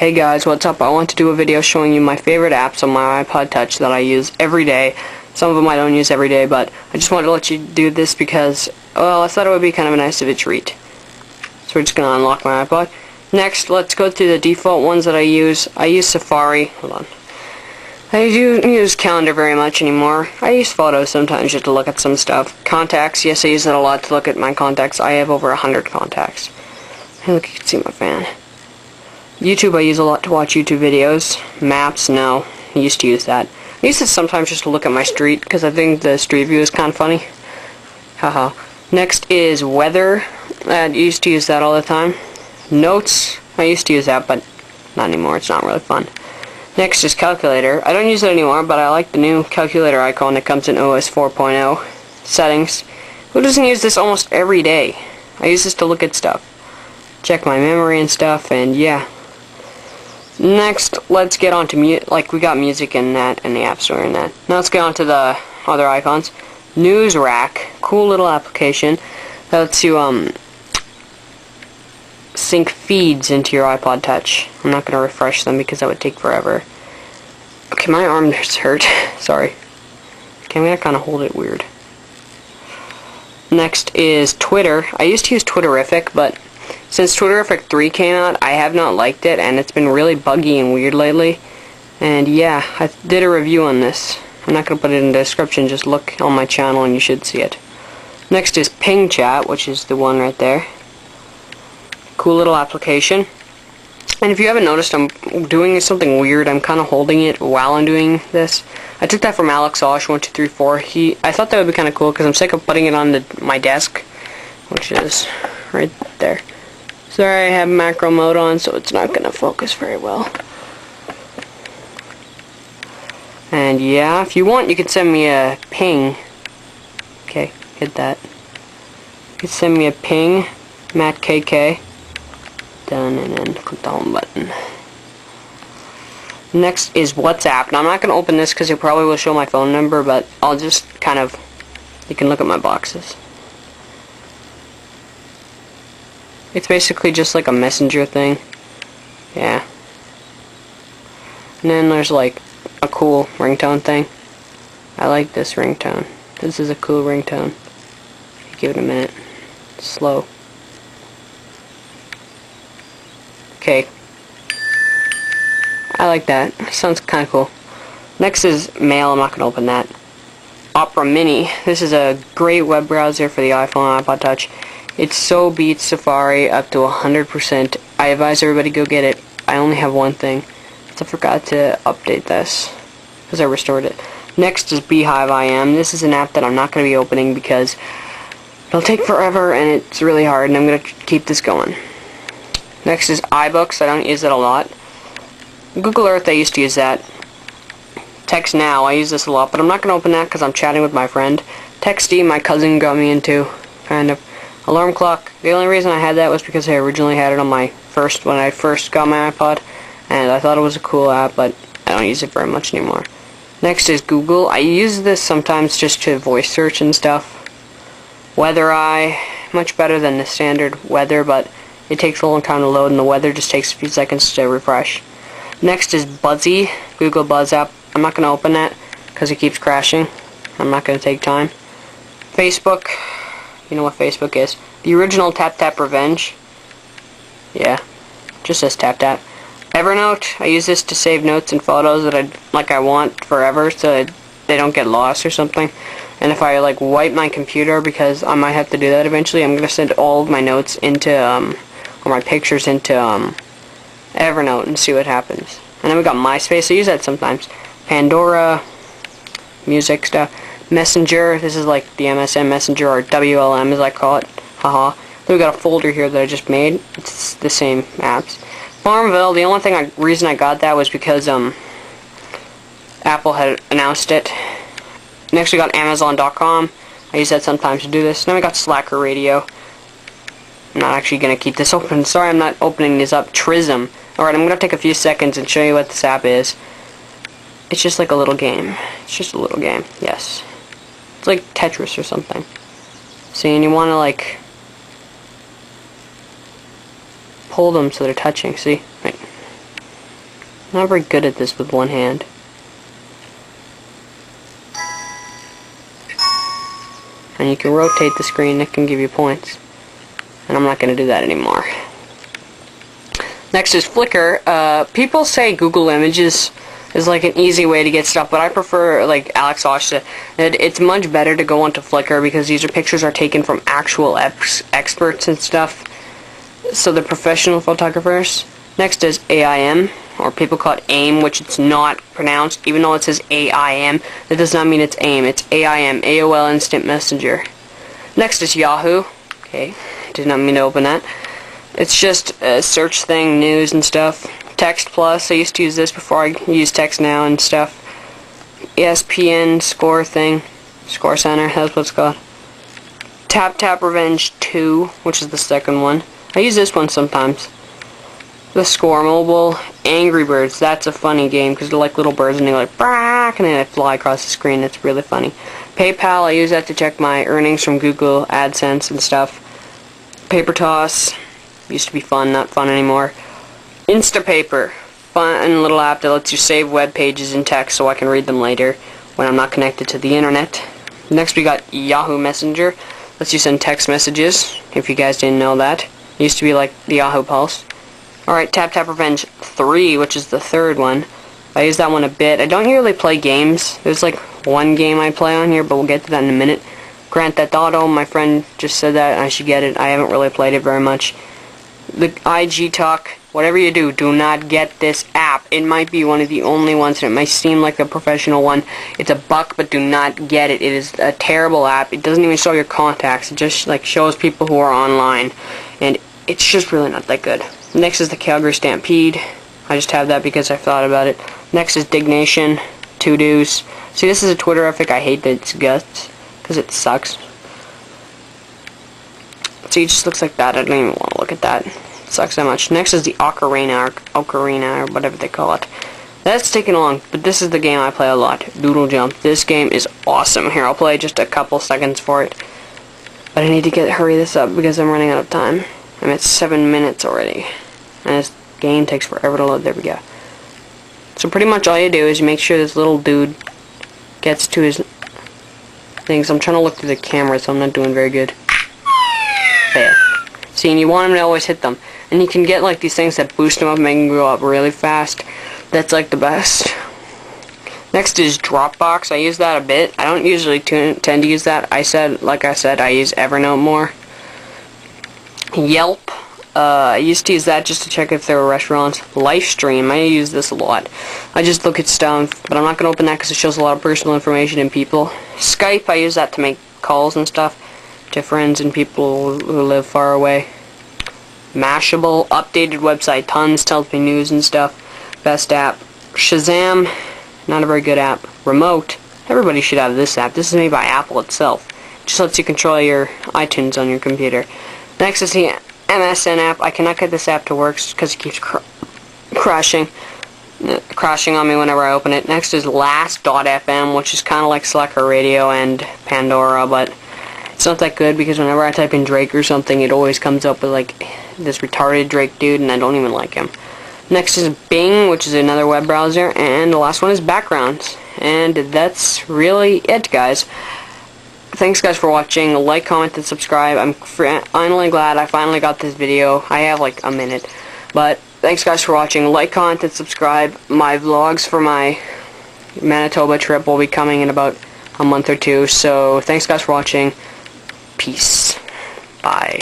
Hey guys, what's up? I want to do a video showing you my favorite apps on my iPod Touch that I use every day. Some of them I don't use every day, but I just wanted to let you do this because, well, I thought it would be kind of a nice of a treat. So we're just going to unlock my iPod. Next, let's go through the default ones that I use. I use Safari. Hold on. I don't use Calendar very much anymore. I use Photos sometimes just to look at some stuff. Contacts, yes, I use that a lot to look at my contacts. I have over 100 contacts. Hey, look, you can see my fan. YouTube I use a lot to watch YouTube videos. Maps, no. I used to use that. I use this sometimes just to look at my street, because I think the street view is kind of funny. Haha. Next is weather. I used to use that all the time. Notes, I used to use that, but not anymore. It's not really fun. Next is calculator. I don't use it anymore, but I like the new calculator icon that comes in OS 4.0. Settings. Who doesn't use this almost every day? I use this to look at stuff. Check my memory and stuff, and yeah. Next, let's get on to we got music in that, and the App Store in that. Now let's get on to the other icons. News Rack, cool little application that lets you sync feeds into your iPod Touch. I'm not going to refresh them because that would take forever. Okay, my arm just hurt. Sorry. Okay, I'm going to kind of hold it weird. Next is Twitter. I used to use Twitterific, but since Twitterific 3 came out, I have not liked it, and it's been really buggy and weird lately. And yeah, I did a review on this. I'm not going to put it in the description, just look on my channel and you should see it. Next is Ping Chat, which is the one right there. Cool little application. And if you haven't noticed, I'm doing something weird. I'm kind of holding it while I'm doing this. I took that from Alex Osh1234. I thought that would be kind of cool because I'm sick of putting it on my desk, which is right there. Sorry, I have macro mode on, so it's not going to focus very well. And yeah, if you want, you can send me a ping. Okay, hit that. You can send me a ping, MattKK. Done, and then click the home button. Next is WhatsApp. Now, I'm not going to open this because it probably will show my phone number, but I'll just kind of, you can look at my boxes. It's basically just like a messenger thing. Yeah. And then there's like a cool ringtone thing. I like this ringtone. This is a cool ringtone. Give it a minute. It's slow. Okay. I like that. Sounds kind of cool. Next is Mail. I'm not going to open that. Opera Mini. This is a great web browser for the iPhone and iPod Touch. It so beats Safari up to 100%. I advise everybody go get it. I only have one thing. So I forgot to update this because I restored it. Next is Beehive IM. This is an app that I'm not going to be opening because it'll take forever and it's really hard, and I'm going to keep this going. Next is iBooks. I don't use it a lot. Google Earth, I used to use that. Text Now, I use this a lot, but I'm not going to open that because I'm chatting with my friend. Texty, my cousin got me into, kind of. Alarm Clock, the only reason I had that was because I originally had it on when I first got my iPod, and I thought it was a cool app, but I don't use it very much anymore. Next is Google. I use this sometimes just to voice search and stuff. Weather Eye, much better than the standard weather, but it takes a long time to load, and the weather just takes a few seconds to refresh. Next is Buzzy, Google Buzz app. I'm not going to open that because it keeps crashing. I'm not going to take time. Facebook. You know what Facebook is. The original Tap Tap Revenge. Yeah, just says Tap Tap. Evernote, I use this to save notes and photos that I want forever so they don't get lost or something. And if I wipe my computer, because I might have to do that eventually, I'm going to send all of my notes into, or my pictures into Evernote and see what happens. And then we got MySpace, I use that sometimes. Pandora, music stuff. Messenger, this is like the MSN Messenger, or WLM as I call it. Haha. Then we got a folder here that I just made. It's the same apps. Farmville, the only reason I got that was because Apple had announced it. Next we got Amazon.com. I use that sometimes to do this. Then we got Slacker Radio. I'm not actually going to keep this open. Sorry, I'm not opening this up. Trism. Alright, I'm going to take a few seconds and show you what this app is. It's just like a little game. It's just a little game. Yes. It's like Tetris or something. See, and you want to pull them so they're touching. See? Right. I'm not very good at this with one hand. And you can rotate the screen, that can give you points. And I'm not going to do that anymore. Next is Flickr. People say Google Images is like an easy way to get stuff, but I prefer, like Alex Osh said, it's much better to go onto Flickr because these pictures are taken from actual experts and stuff. So they're professional photographers. Next is AIM, or people call it AIM, which it's not pronounced, even though it says AIM. That does not mean it's AIM. It's AIM, AOL Instant Messenger. Next is Yahoo. Okay, did not mean to open that. It's just a search thing, news and stuff. Text Plus, I used to use this before I use Text Now and stuff. ESPN Score thing, Score Center, that's what it's called. Tap Revenge 2, which is the second one. I use this one sometimes. The Score Mobile, Angry Birds, that's a funny game because they're like little birds and they go like brack and then they fly across the screen. It's really funny. PayPal, I use that to check my earnings from Google AdSense and stuff. Paper Toss, used to be fun, not fun anymore. Instapaper, fun little app that lets you save web pages in text so I can read them later when I'm not connected to the internet. Next we got Yahoo Messenger, lets you send text messages, if you guys didn't know that. It used to be like the Yahoo Pulse. Alright, Tap Revenge 3, which is the third one. I use that one a bit. I don't usually play games. There's like one game I play on here, but we'll get to that in a minute. Grand Theft Auto, my friend just said that I should get it. I haven't really played it very much. The IG Talk, whatever you do, do not get this app. It might be one of the only ones, and it might seem like a professional one. It's $1, but do not get it. It is a terrible app. It doesn't even show your contacts. It just like shows people who are online, and it's just really not that good. Next is the Calgary Stampede. I just have that because I thought about it. Next is Dignation, To-Dos. See, this is a Twitterific. I hate that it's guts because it sucks. See, it just looks like that. I don't even want to look at that. It sucks so much. Next is the Ocarina, or whatever they call it. That's taking long, but this is the game I play a lot. Doodle Jump. This game is awesome. Here, I'll play just a couple seconds for it. But I need to hurry this up because I'm running out of time. I'm at 7 minutes already. And this game takes forever to load. There we go. So pretty much all you do is you make sure this little dude gets to his things. I'm trying to look through the camera, so I'm not doing very good. There. See, and you want him to always hit them. And you can get like these things that boost him up and make him go up really fast. That's like the best. Next is Dropbox. I use that a bit. I don't usually tend to use that. Like I said, I use Evernote more. Yelp. I used to use that just to check if there were restaurants. Livestream. I use this a lot. I just look at stuff, but I'm not going to open that because it shows a lot of personal information and people. Skype. I use that to make calls and stuff to friends and people who live far away. Mashable. Updated website. Tons. Tells me news and stuff. Best app. Shazam. Not a very good app. Remote. Everybody should have this app. This is made by Apple itself. It just lets you control your iTunes on your computer. Next is the MSN app. I cannot get this app to work because it keeps crashing on me whenever I open it. Next is Last.fm, which is kind of like Slacker Radio and Pandora, but it's not that good because whenever I type in Drake or something, it always comes up with like this retarded Drake dude, and I don't even like him. Next is Bing, which is another web browser, and the last one is Backgrounds. And that's really it, guys. Thanks, guys, for watching. Like, comment, and subscribe. I'm finally glad I finally got this video. I have like a minute. But thanks, guys, for watching. Like, comment, and subscribe. My vlogs for my Manitoba trip will be coming in about a month or two. So thanks, guys, for watching. Peace. Bye.